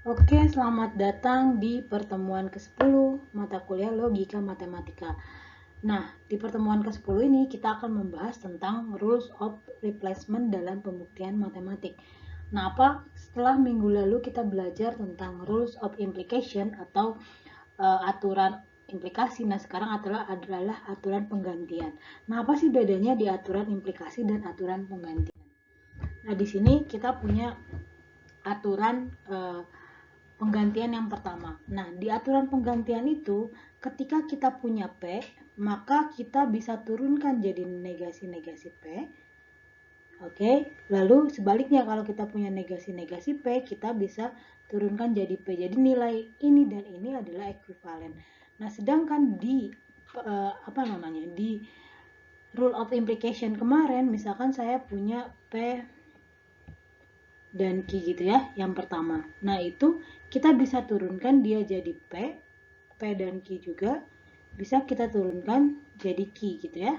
Oke, selamat datang di pertemuan ke-10 mata kuliah Logika Matematika. Nah, di pertemuan ke-10 ini kita akan membahas tentang Rules of Replacement dalam pembuktian matematik. Nah, apa setelah minggu lalu kita belajar tentang Rules of Implication atau aturan implikasi. Nah, sekarang adalah aturan penggantian. Nah, apa sih bedanya di aturan implikasi dan aturan penggantian? Nah, di sini kita punya aturan penggantian yang pertama. Nah, di aturan penggantian itu, ketika kita punya P, maka kita bisa turunkan jadi negasi-negasi P. Oke, lalu sebaliknya kalau kita punya negasi-negasi P, kita bisa turunkan jadi P. Jadi nilai ini dan ini adalah ekuivalen. Nah, sedangkan di di rule of implication kemarin, misalkan saya punya P dan Q gitu ya, yang pertama. Nah, itu kita bisa turunkan dia jadi P dan Q juga bisa kita turunkan jadi Q gitu ya.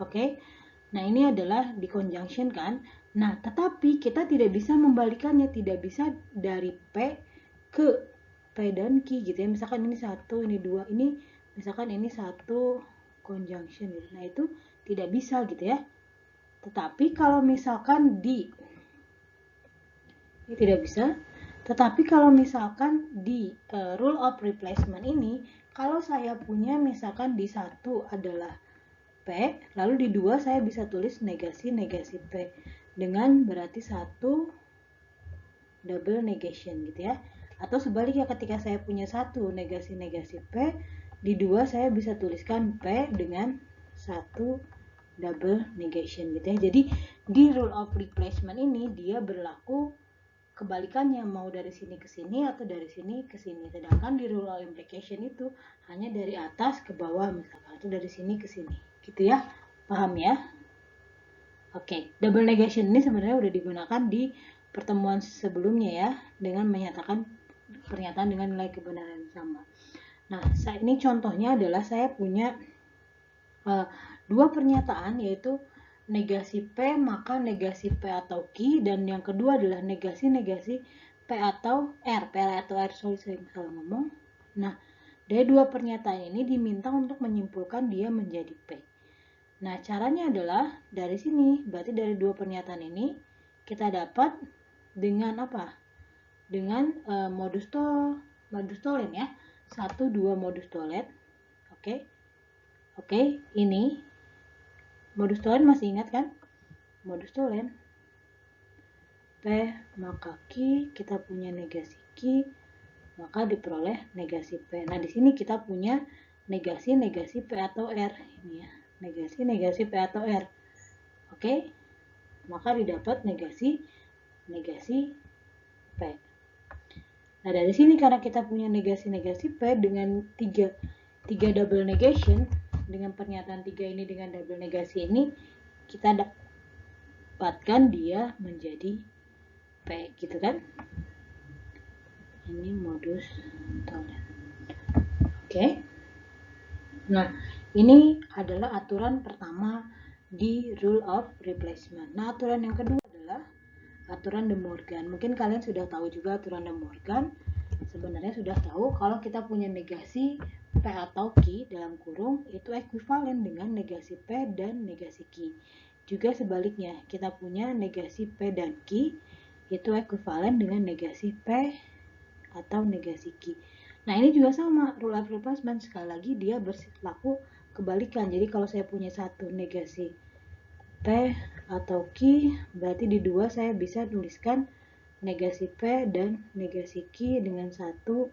Oke. Nah, ini adalah di conjunction kan. Nah, tetapi kita tidak bisa membalikannya, tidak bisa dari P ke P dan Q gitu ya. Misalkan ini satu, ini dua, ini misalkan ini satu conjunction gitu. Nah, itu tidak bisa gitu ya. Tetapi kalau misalkan ini tidak bisa. Tetapi kalau misalkan di rule of replacement ini, kalau saya punya misalkan di satu adalah P, lalu di dua saya bisa tulis negasi-negasi P dengan berarti satu double negation gitu ya. Atau sebaliknya ketika saya punya satu negasi-negasi P, di dua saya bisa tuliskan P dengan satu double negation gitu ya. Jadi di rule of replacement ini dia berlaku kebalikannya, mau dari sini ke sini atau dari sini ke sini. Sedangkan di rule of implication itu hanya dari atas ke bawah misalkan, atau dari sini ke sini. Gitu ya. Paham ya? Oke, double negation ini sebenarnya udah digunakan di pertemuan sebelumnya ya, dengan menyatakan pernyataan dengan nilai kebenaran yang sama. Nah, ini contohnya adalah saya punya dua pernyataan, yaitu negasi P maka negasi P atau Q, dan yang kedua adalah negasi-negasi P atau R. Saya salah ngomong. Nah, dari dua pernyataan ini diminta untuk menyimpulkan dia menjadi P. Nah, caranya adalah dari sini, berarti dari dua pernyataan ini kita dapat dengan apa? Dengan modus tolen ya. 1, 2 modus tolen. Oke. Oke, ini modus tolen masih ingat kan? Modus tolen P maka Q, kita punya negasi Q, maka diperoleh negasi P. Nah, di sini kita punya negasi-negasi P atau R ini ya. Negasi-negasi P atau R. Oke. Maka didapat negasi-negasi P. Nah, dari sini karena kita punya negasi-negasi P dengan tiga double negation, dengan pernyataan 3 ini dengan double negasi ini, kita dapatkan dia menjadi P gitu kan. Ini modus tolen. Oke. Nah, ini adalah aturan pertama di rule of replacement. Nah, aturan yang kedua adalah aturan De Morgan. Mungkin kalian sudah tahu juga aturan De Morgan. Sebenarnya sudah tahu kalau kita punya negasi P atau Q dalam kurung itu ekuivalen dengan negasi P dan negasi Q. Juga sebaliknya, kita punya negasi P dan Q itu ekuivalen dengan negasi P atau negasi Q. Nah, ini juga sama, rule of replacement, sekali lagi dia berlaku kebalikan. Jadi kalau saya punya satu negasi P atau Q, berarti di dua saya bisa tuliskan negasi P dan negasi Q dengan satu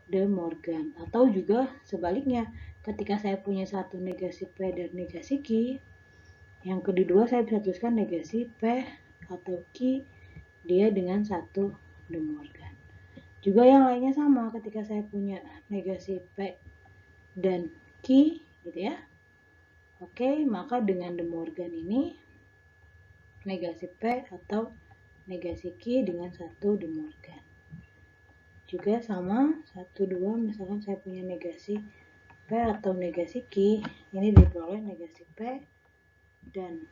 De Morgan. Atau juga sebaliknya, ketika saya punya satu negasi P dan negasi Q, yang kedua saya bisa tuliskan negasi P atau Q dia dengan satu De Morgan. Juga yang lainnya sama, ketika saya punya negasi P dan Q gitu ya. Oke, maka dengan De Morgan ini negasi P atau negasi Q dengan satu De Morgan. Juga sama, 1, 2, misalkan saya punya negasi P atau negasi Q, ini diperoleh negasi P dan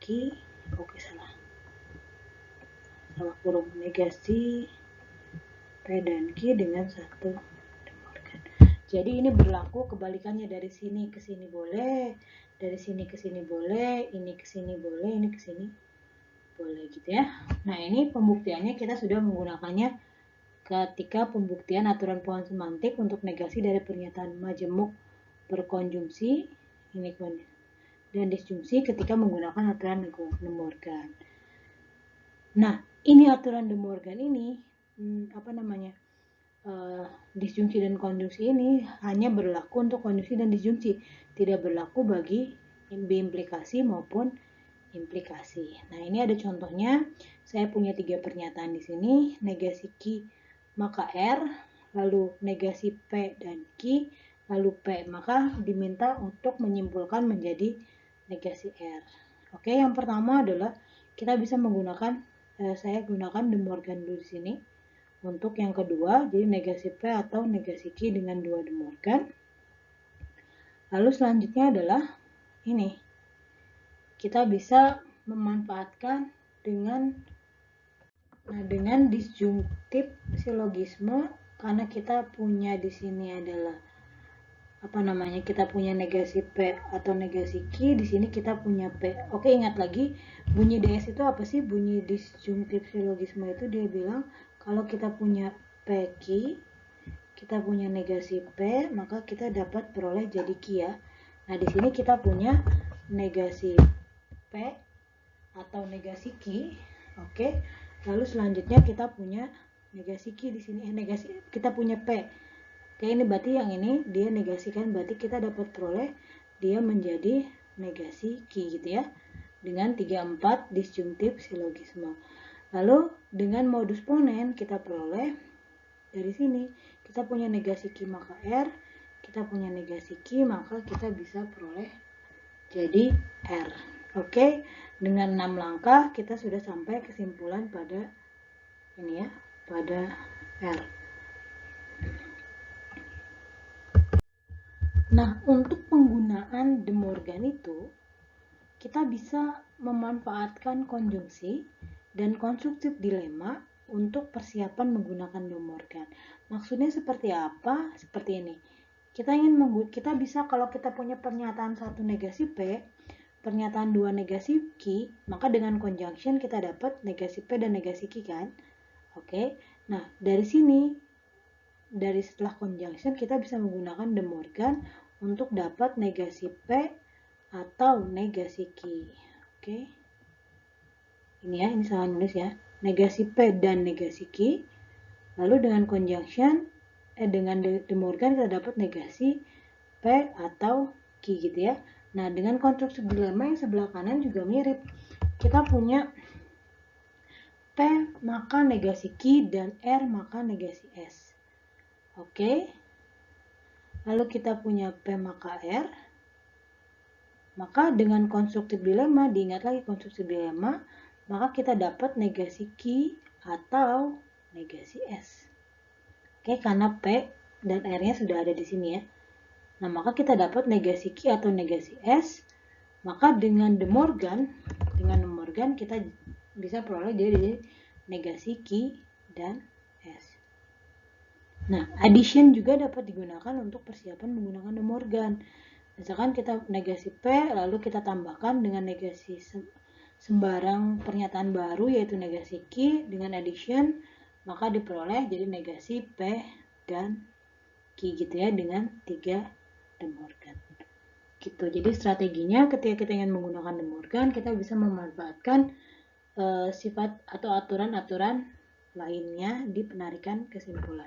Q, oke salah. sama kurung negasi P dan Q dengan 1 De Morgan. Jadi ini berlaku kebalikannya, dari sini ke sini boleh, dari sini ke sini boleh, ini ke sini boleh, ini ke sini boleh gitu ya. Nah, ini pembuktiannya kita sudah menggunakannya ketika pembuktian aturan pohon semantik untuk negasi dari pernyataan majemuk berkonjungsi ini dan disjungsi ketika menggunakan aturan De Morgan. Nah, ini aturan De Morgan ini disjungsi dan konjungsi ini hanya berlaku untuk konjungsi dan disjungsi, tidak berlaku bagi biimplikasi maupun implikasi. Nah, ini ada contohnya. Saya punya 3 pernyataan di sini, negasi Q maka R, lalu negasi P dan Q, lalu P, maka diminta untuk menyimpulkan menjadi negasi R. Oke, yang pertama adalah kita bisa menggunakan, saya gunakan De Morgan dulu di sini. Untuk yang kedua, jadi negasi P atau negasi Q dengan 2 De Morgan. Lalu selanjutnya adalah ini. Kita bisa memanfaatkan dengan disjunktif silogisme, karena kita punya di sini adalah kita punya negasi P atau negasi Q, di sini kita punya P. Oke, ingat lagi bunyi DS itu apa sih? Bunyi disjunktif silogisme itu dia bilang kalau kita punya PQ, kita punya negasi P, maka kita dapat peroleh jadi Q ya. Nah, di sini kita punya negasi P atau negasi Q. Oke. Lalu selanjutnya kita punya negasi Q di sini, kita punya P. Oke, ini berarti yang ini dia negasikan, berarti kita dapat peroleh dia menjadi negasi Q gitu ya. Dengan 3-4 disjunktif silogisme. Lalu dengan modus ponen kita peroleh dari sini, kita punya negasi Q maka R, kita punya negasi Q, maka kita bisa peroleh jadi R. Oke, dengan 6 langkah kita sudah sampai kesimpulan pada ini ya, pada R. Nah, untuk penggunaan De Morgan itu, kita bisa memanfaatkan konjungsi dan konstruktif dilema untuk persiapan menggunakan De Morgan. Maksudnya seperti apa? Seperti ini. Kita bisa, kalau kita punya pernyataan 1 negasi P, pernyataan 2 negasi Q, maka dengan conjunction kita dapat negasi P dan negasi Q kan? Oke. Nah, dari sini, dari setelah conjunction kita bisa menggunakan De Morgan untuk dapat negasi P atau negasi Q. Oke. Ini ya, ini salah nulis ya. Negasi P dan negasi Q. Lalu dengan conjunction dengan De Morgan kita dapat negasi P atau Q gitu ya. Nah, dengan konstruksi dilema yang sebelah kanan juga mirip. Kita punya P maka negasi Q dan R maka negasi S. Oke. Lalu kita punya P maka R. Maka dengan konstruktif dilema, diingat lagi konstruksi dilema, maka kita dapat negasi Q atau negasi S. Oke, karena P dan R-nya sudah ada di sini ya. Nah, maka kita dapat negasi Q atau negasi S. Maka dengan De Morgan kita bisa peroleh jadi negasi Q dan S. Nah, addition juga dapat digunakan untuk persiapan menggunakan De Morgan. Misalkan kita negasi P, lalu kita tambahkan dengan negasi sembarang pernyataan baru yaitu negasi Q dengan addition, maka diperoleh jadi negasi P dan Q gitu ya, dengan 3 De Morgan. Gitu. Jadi strateginya ketika kita ingin menggunakan De Morgan, kita bisa memanfaatkan sifat atau aturan-aturan lainnya di penarikan kesimpulan.